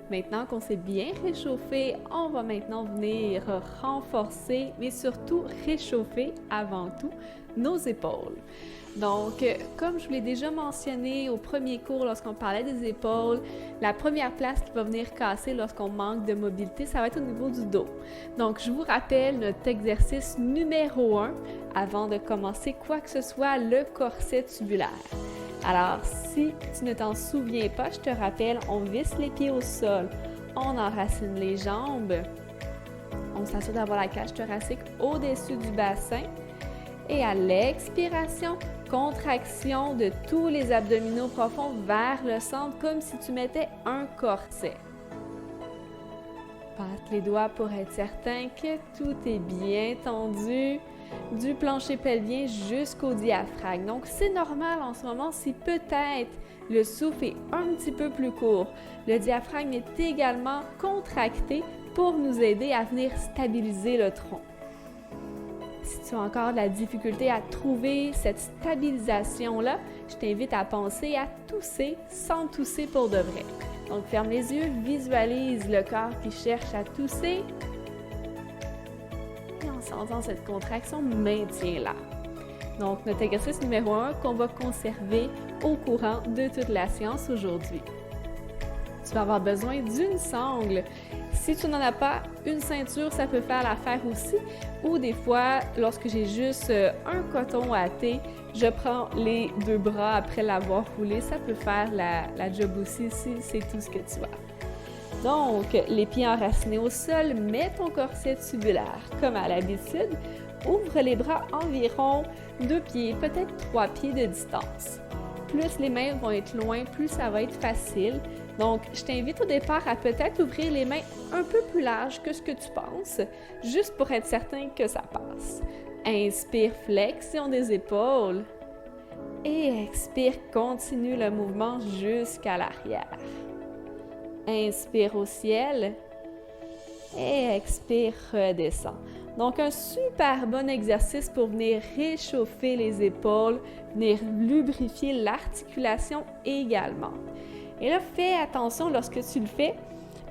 Maintenant qu'on s'est bien réchauffé, on va maintenant venir renforcer, mais surtout réchauffer avant tout nos épaules. Donc, comme je vous l'ai déjà mentionné au premier cours lorsqu'on parlait des épaules, la première place qui va venir casser lorsqu'on manque de mobilité, ça va être au niveau du dos. Donc, je vous rappelle notre exercice numéro 1 avant de commencer quoi que ce soit, le corset tubulaire. Alors, si tu ne t'en souviens pas, je te rappelle, on visse les pieds au sol, on enracine les jambes, on s'assure d'avoir la cage thoracique au-dessus du bassin et à l'expiration, contraction de tous les abdominaux profonds vers le centre comme si tu mettais un corset. Passe les doigts pour être certain que tout est bien tendu, du plancher pelvien jusqu'au diaphragme. Donc, c'est normal en ce moment si peut-être le souffle est un petit peu plus court. Le diaphragme est également contracté pour nous aider à venir stabiliser le tronc. Si tu as encore de la difficulté à trouver cette stabilisation-là, je t'invite à penser à tousser sans tousser pour de vrai. Donc, ferme les yeux, visualise le corps qui cherche à tousser. Et en sentant cette contraction, maintiens-la. Donc, notre exercice numéro 1 qu'on va conserver au courant de toute la séance aujourd'hui. Tu vas avoir besoin d'une sangle. Si tu n'en as pas, une ceinture, ça peut faire l'affaire aussi. Ou des fois, lorsque j'ai juste un coton à thé, je prends les deux bras après l'avoir roulé. Ça peut faire la job aussi si c'est tout ce que tu as. Donc, les pieds enracinés au sol, mets ton corset tubulaire comme à l'habitude. Ouvre les bras environ 2 pieds, peut-être 3 pieds de distance. Plus les mains vont être loin, plus ça va être facile. Donc, je t'invite au départ à peut-être ouvrir les mains un peu plus larges que ce que tu penses, juste pour être certain que ça passe. Inspire, flexion des épaules. Et expire, continue le mouvement jusqu'à l'arrière. Inspire au ciel. Et expire, redescend. Donc, un super bon exercice pour venir réchauffer les épaules, venir lubrifier l'articulation également. Et là, fais attention lorsque tu le fais.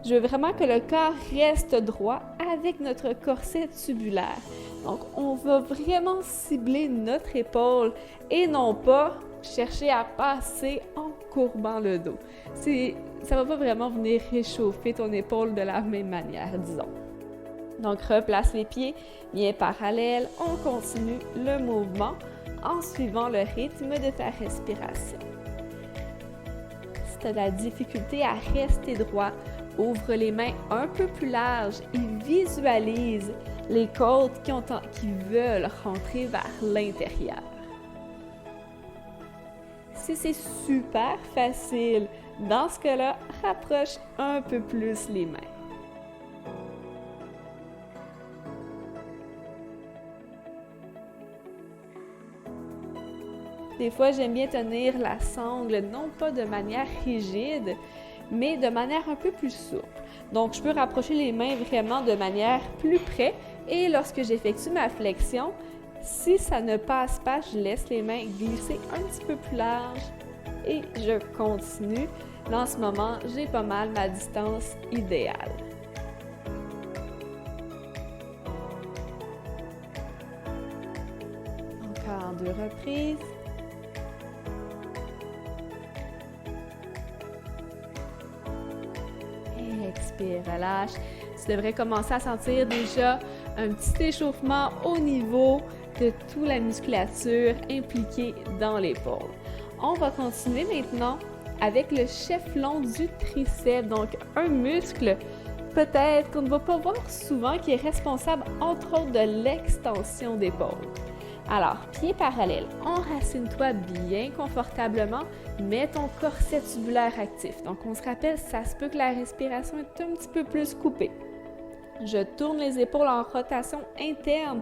Je veux vraiment que le corps reste droit avec notre corset tubulaire. Donc, on va vraiment cibler notre épaule et non pas chercher à passer en courbant le dos. Ça ne va pas vraiment venir réchauffer ton épaule de la même manière, disons. Donc, replace les pieds bien parallèles. On continue le mouvement en suivant le rythme de ta respiration. Si tu as de la difficulté à rester droit, ouvre les mains un peu plus larges et visualise les côtes qui veulent rentrer vers l'intérieur. Si c'est super facile, dans ce cas-là, rapproche un peu plus les mains. Des fois, j'aime bien tenir la sangle, non pas de manière rigide, mais de manière un peu plus souple. Donc, je peux rapprocher les mains vraiment de manière plus près et lorsque j'effectue ma flexion, si ça ne passe pas, je laisse les mains glisser un petit peu plus large et je continue. Là, en ce moment, j'ai pas mal ma distance idéale. Encore 2 reprises. Expire, relâche. Tu devrais commencer à sentir déjà un petit échauffement au niveau de toute la musculature impliquée dans l'épaule. On va continuer maintenant avec le chef-long du triceps, donc un muscle peut-être qu'on ne va pas voir souvent qui est responsable entre autres de l'extension d'épaule. Alors, pieds parallèles, enracine-toi bien confortablement, mets ton corset tubulaire actif. Donc, on se rappelle, ça se peut que la respiration est un petit peu plus coupée. Je tourne les épaules en rotation interne,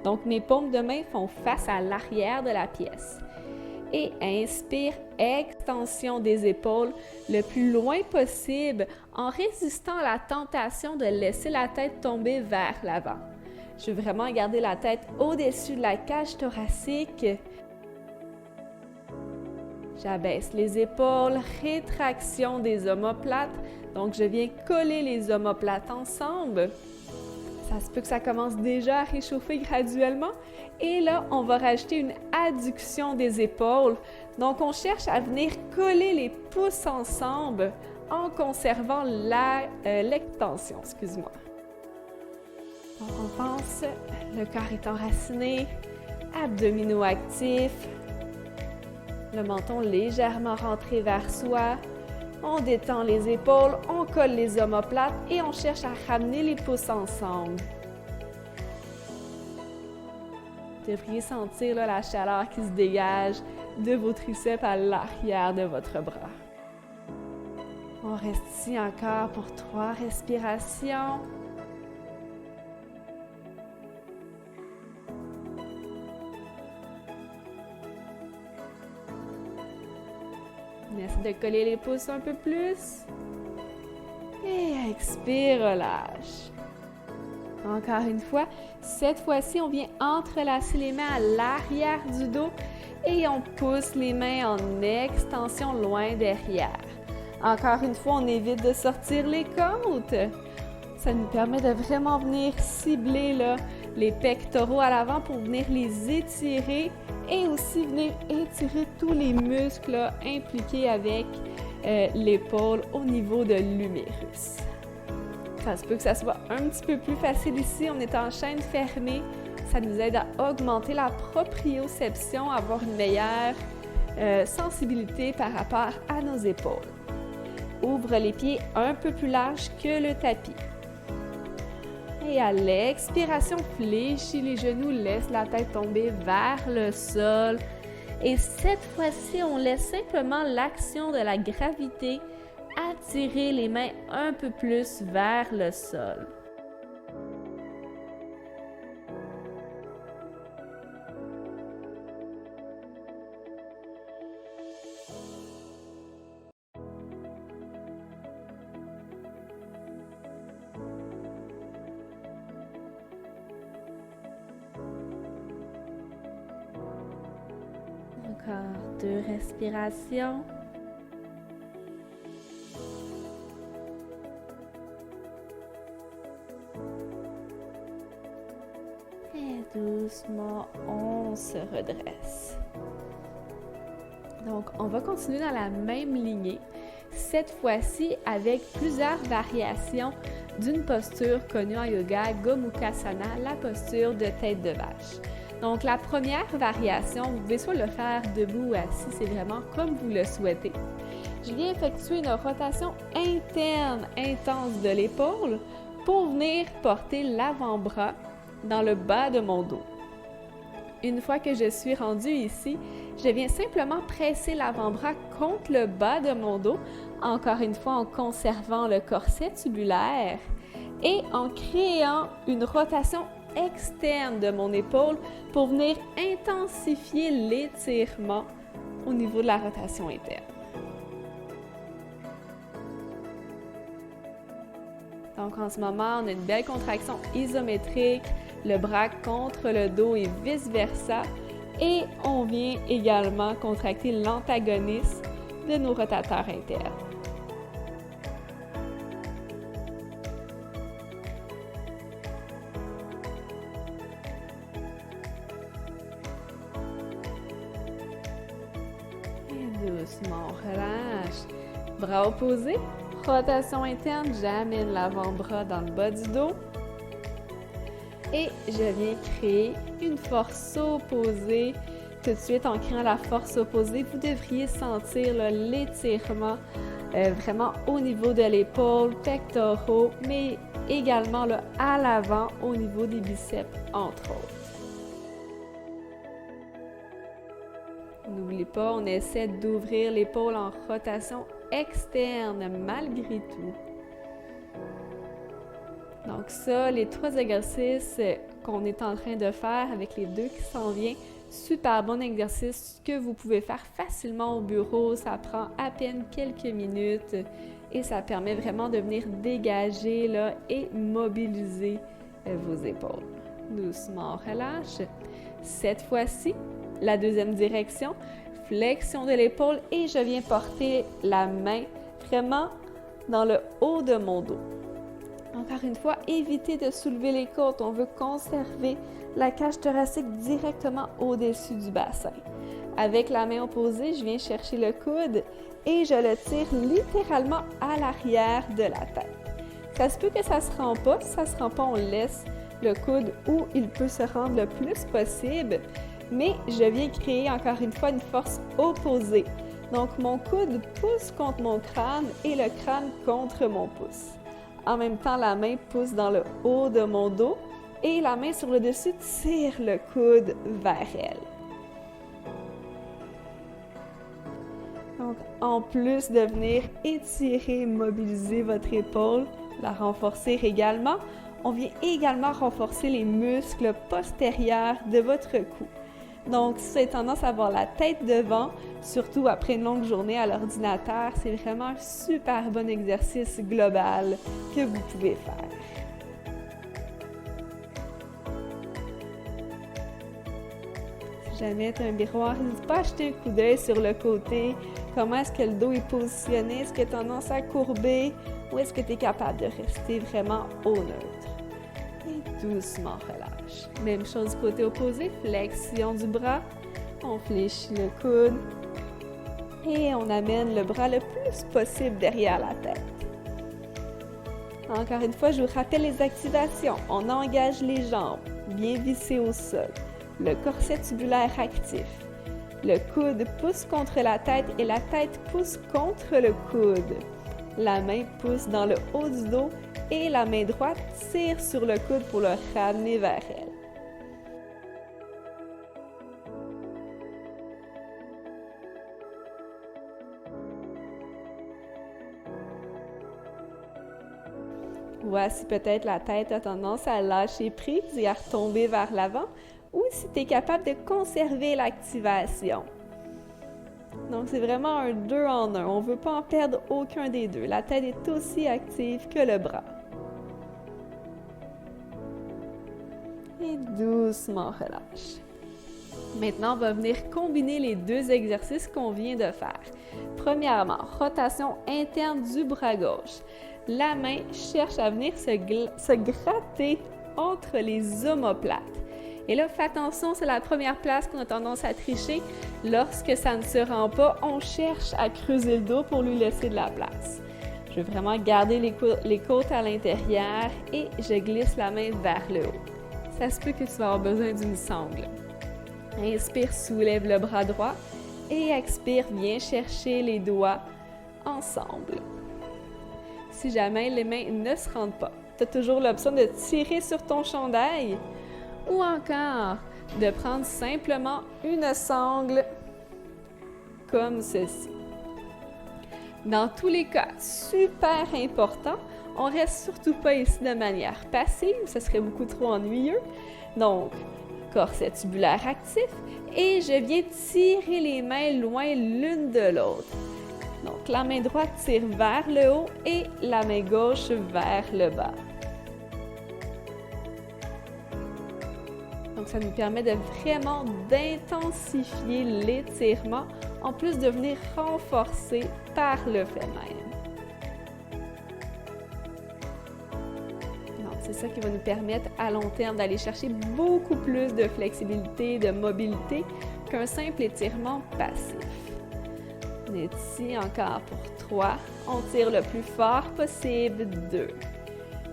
donc mes paumes de main font face à l'arrière de la pièce. Et inspire, extension des épaules le plus loin possible en résistant à la tentation de laisser la tête tomber vers l'avant. Je veux vraiment garder la tête au-dessus de la cage thoracique. J'abaisse les épaules, rétraction des omoplates. Donc, je viens coller les omoplates ensemble. Ça se peut que ça commence déjà à réchauffer graduellement. Et là, on va rajouter une adduction des épaules. Donc, on cherche à venir coller les pouces ensemble en conservant l'extension, excuse-moi. Donc, on pense, le corps est enraciné, abdominaux actifs, le menton légèrement rentré vers soi. On détend les épaules, on colle les omoplates et on cherche à ramener les pouces ensemble. Vous devriez sentir là, la chaleur qui se dégage de vos triceps à l'arrière de votre bras. On reste ici encore pour 3 respirations. On essaie de coller les pouces un peu plus. Et expire, relâche. Encore une fois, cette fois-ci, on vient entrelacer les mains à l'arrière du dos et on pousse les mains en extension loin derrière. Encore une fois, on évite de sortir les côtes. Ça nous permet de vraiment venir cibler là, les pectoraux à l'avant pour venir les étirer et aussi venir étirer tous les muscles là, impliqués avec l'épaule au niveau de l'humérus. Ça se peut que ça soit un petit peu plus facile ici. On est en chaîne fermée. Ça nous aide à augmenter la proprioception, à avoir une meilleure sensibilité par rapport à nos épaules. Ouvre les pieds un peu plus larges que le tapis. Et à l'expiration, fléchis les genoux, laisse la tête tomber vers le sol. Et cette fois-ci, on laisse simplement l'action de la gravité attirer les mains un peu plus vers le sol. Encore 2 respirations. Et doucement, on se redresse. Donc, on va continuer dans la même lignée, cette fois-ci avec plusieurs variations d'une posture connue en yoga, Gomukhasana, la posture de tête de vache. Donc, la première variation, vous pouvez soit le faire debout ou assis, c'est vraiment comme vous le souhaitez. Je viens effectuer une rotation interne intense de l'épaule pour venir porter l'avant-bras dans le bas de mon dos. Une fois que je suis rendue ici, je viens simplement presser l'avant-bras contre le bas de mon dos, encore une fois en conservant le corset tubulaire et en créant une rotation externe de mon épaule pour venir intensifier l'étirement au niveau de la rotation interne. Donc en ce moment, on a une belle contraction isométrique, le bras contre le dos et vice-versa. Et on vient également contracter l'antagonisme de nos rotateurs internes. Et doucement, on relâche. Bras opposés, rotation interne, j'amène l'avant-bras dans le bas du dos. Et je viens créer une force opposée. Tout de suite, en créant la force opposée, vous devriez sentir l'étirement vraiment au niveau de l'épaule, pectoraux, mais également à l'avant au niveau des biceps, entre autres. N'oubliez pas, on essaie d'ouvrir l'épaule en rotation externe malgré tout. Donc ça, les 3 exercices qu'on est en train de faire avec les 2 qui s'en viennent, super bon exercice que vous pouvez faire facilement au bureau. Ça prend à peine quelques minutes et ça permet vraiment de venir dégager là, et mobiliser vos épaules. Doucement, on relâche. Cette fois-ci, la deuxième direction, flexion de l'épaule et je viens porter la main vraiment dans le haut de mon dos. Encore une fois, évitez de soulever les côtes. On veut conserver la cage thoracique directement au-dessus du bassin. Avec la main opposée, je viens chercher le coude et je le tire littéralement à l'arrière de la tête. Ça se peut que ça ne se rend pas. Si ça ne se rend pas, on laisse le coude où il peut se rendre le plus possible. Mais je viens créer encore une fois une force opposée. Donc, mon coude pousse contre mon crâne et le crâne contre mon pouce. En même temps, la main pousse dans le haut de mon dos et la main sur le dessus tire le coude vers elle. Donc, en plus de venir étirer, mobiliser votre épaule, la renforcer également, on vient également renforcer les muscles postérieurs de votre cou. Donc, si vous avez tendance à avoir la tête devant, surtout après une longue journée à l'ordinateur, c'est vraiment un super bon exercice global que vous pouvez faire. Si jamais tu as un miroir, n'hésite pas à jeter un coup d'œil sur le côté. Comment est-ce que le dos est positionné? Est-ce que tu as tendance à courber ou est-ce que tu es capable de rester vraiment au neutre? Et doucement relâche. Même chose du côté opposé, flexion du bras. On fléchit le coude et on amène le bras le plus possible derrière la tête. Encore une fois, je vous rappelle les activations. On engage les jambes, bien vissées au sol. Le corset tubulaire actif. Le coude pousse contre la tête et la tête pousse contre le coude. La main pousse dans le haut du dos et la main droite tire sur le coude pour le ramener vers elle. Voici peut-être la tête a tendance à lâcher prise et à retomber vers l'avant, ou si tu es capable de conserver l'activation. Donc, c'est vraiment un 2 en 1. On ne veut pas en perdre aucun des deux. La tête est aussi active que le bras. Et doucement relâche. Maintenant, on va venir combiner les deux exercices qu'on vient de faire. Premièrement, rotation interne du bras gauche. La main cherche à venir se gratter entre les omoplates. Et là, fais attention, c'est la première place qu'on a tendance à tricher. Lorsque ça ne se rend pas, on cherche à creuser le dos pour lui laisser de la place. Je veux vraiment garder les côtes à l'intérieur et je glisse la main vers le haut. Ça se peut que tu vas avoir besoin d'une sangle. Inspire, soulève le bras droit et expire, viens chercher les doigts ensemble. Si jamais les mains ne se rendent pas, tu as toujours l'option de tirer sur ton chandail ou encore de prendre simplement une sangle comme ceci. Dans tous les cas, super important, on reste surtout pas ici de manière passive, ce serait beaucoup trop ennuyeux. Donc, corset tubulaire actif et je viens tirer les mains loin l'une de l'autre. Donc, la main droite tire vers le haut et la main gauche vers le bas. Donc, ça nous permet de vraiment d'intensifier l'étirement, en plus de venir renforcer par le fait même. Donc, c'est ça qui va nous permettre à long terme d'aller chercher beaucoup plus de flexibilité, de mobilité qu'un simple étirement passif. On est ici encore pour 3. On tire le plus fort possible. 2.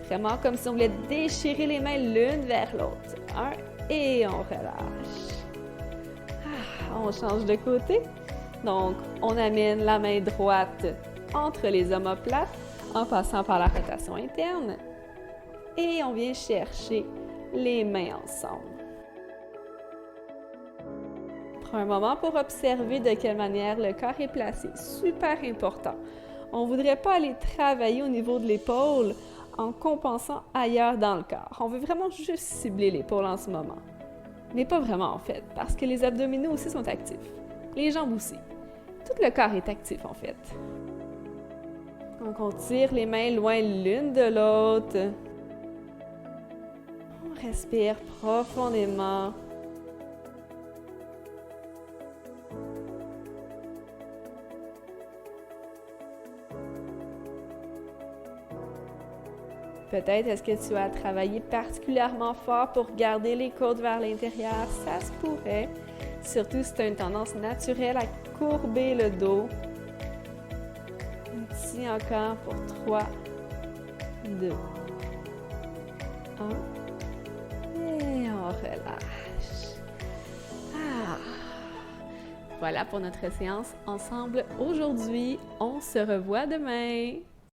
Vraiment comme si on voulait déchirer les mains l'une vers l'autre. 1. Et on relâche. On change de côté. Donc, on amène la main droite entre les omoplates en passant par la rotation interne. Et on vient chercher les mains ensemble. Prends un moment pour observer de quelle manière le corps est placé. Super important. On ne voudrait pas aller travailler au niveau de l'épaule en compensant ailleurs dans le corps. On veut vraiment juste cibler l'épaule en ce moment. Mais pas vraiment en fait, parce que les abdominaux aussi sont actifs. Les jambes aussi. Tout le corps est actif en fait. Donc on tire les mains loin l'une de l'autre. On respire profondément. Peut-être est-ce que tu as travaillé particulièrement fort pour garder les côtes vers l'intérieur. Ça se pourrait. Surtout si tu as une tendance naturelle à courber le dos. Ici encore pour 3, 2, 1. Et on relâche. Ah. Voilà pour notre séance ensemble aujourd'hui. On se revoit demain.